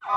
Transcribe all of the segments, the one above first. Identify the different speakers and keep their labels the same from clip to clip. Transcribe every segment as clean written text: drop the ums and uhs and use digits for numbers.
Speaker 1: से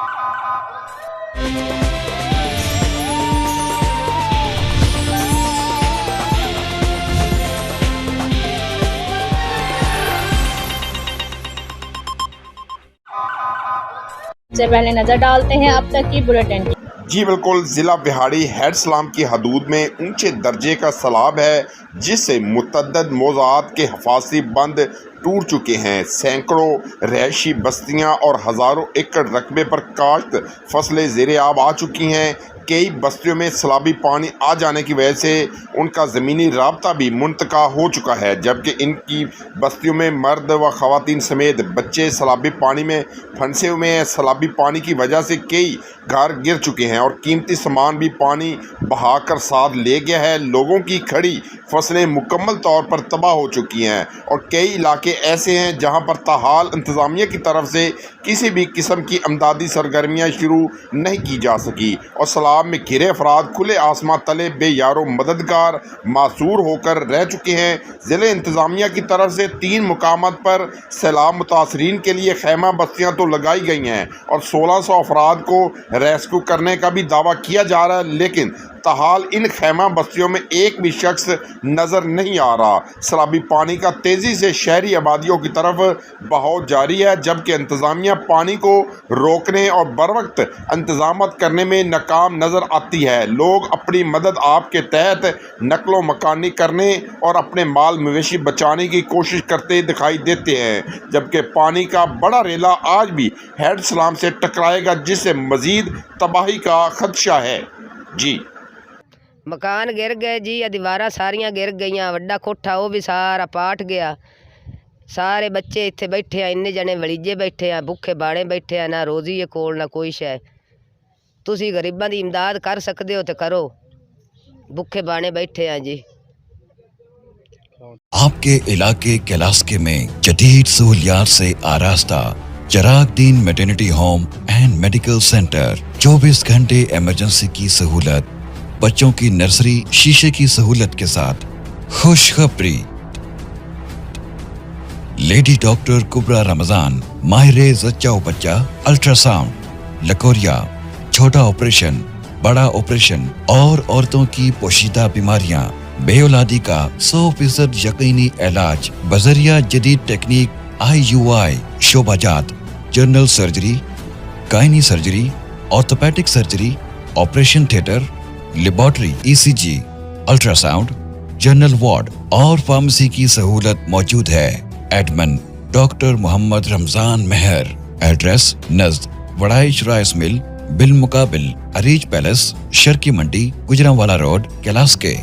Speaker 1: पहले नजर डालते हैं अब तक की बुलेटिन।
Speaker 2: जी बिल्कुल, ज़िला बिहाड़ी हेड स्लाम की हदूद में ऊंचे दर्जे का सैलाब है, जिससे मुतअद्दिद मौज़ात के हफाज़ती बंद टूट चुके हैं। सैकड़ों रहायशी बस्तियां और हज़ारों एकड़ रकबे पर काश्त फसलें ज़ेरे आब आ चुकी हैं। कई बस्तियों में सैलाबी पानी आ जाने की वजह से उनका ज़मीनी राब्ता भी मुनतका हो चुका है, जबकि इनकी बस्तियों में मर्द व ख़वातीन समेत बच्चे सैलाबी पानी में फंसे हुए हैं। सैलाबी पानी की वजह से कई घर गिर चुके हैं और कीमती सामान भी पानी बहाकर साथ ले गया है। लोगों की खड़ी फसलें मुकम्मल तौर पर तबाह हो चुकी हैं और कई इलाके ऐसे हैं जहां पर ताहाल इंतज़ामिया की तरफ से किसी भी किस्म की अमदादी सरगर्मियाँ शुरू नहीं की जा सकी और सैलाब में घिरे अफराद खुले आसमां तले बेयारो मददगार मासूर होकर रह चुके हैं। ज़िला इंतज़ामिया की तरफ से 3 मुकामात पर सैलाब मुतासरीन के लिए खैमा बस्तियाँ तो लगाई गई हैं और 1600 अफराद को रेस्क्यू करने का भी दावा किया जा रहा है, लेकिन ताहाल इन खैमा बस्तियों में एक भी शख्स नज़र नहीं आ रहा। सैलाबी पानी का तेज़ी से शहरी आबादियों की तरफ बहाव जारी है, जबकि इंतज़ामिया पानी को रोकने और बरवक्त इंतज़ामात करने में नाकाम नज़र आती है। लोग अपनी मदद आपके तहत नकलो मकानी करने और अपने माल मवेशी बचाने की कोशिश करते दिखाई देते हैं, जबकि पानी का बड़ा रेला आज भी हेड स्लाम से टकराएगा, जिससे मज़ीद तबाही का खदशा है। जी
Speaker 3: मकान गिर गए जी, दीवारां सारियां गिर गईयां, वड्डा कोठा वो भी सारा पाट गया। सारे बच्चे इत्थे बैठे हैं, इन्ने जने वलीजे बैठे हैं, भुखे बाड़े बैठे हैं, ना रोजी है कोल ना कोई शै। तुसी गरीबां दी इमदाद कर सकते हो तो करो, भुखे बाड़े बैठे हैं जी।
Speaker 4: आपके इलाके कैलास्के में जदीद सहूलियात से आरास्ता Chiragdin maternity home and medical centre, 24 घंटे इमरजेंसी की सहूलत, बच्चों की नर्सरी शीशे की सहूलत के साथ। खुशखबरी, लेडी डॉक्टर कुबरा रमजान, माहिर जच्चा बच्चा, अल्ट्रासाउंड, लकोरिया, छोटा ऑपरेशन, बड़ा ऑपरेशन और औरतों की पोशीदा बीमारियां, बेऔलादी का 100% यकीनी इलाज बजरिया जदीद टेक्निक IUI शोबाजात, general surgery, gynae surgery, orthopaedic surgery, operation theatre, laboratory, ECG, ultrasound, general ward और फार्मेसी की सहूलत मौजूद है। Admin doctor Mohammad Ramzan Mehar, address नज़द वड़ाइश राइस मिल बिल मुकाबिल अरीज पैलेस, शर्की मंडी, गुजरांवाला रोड, कैलास्के।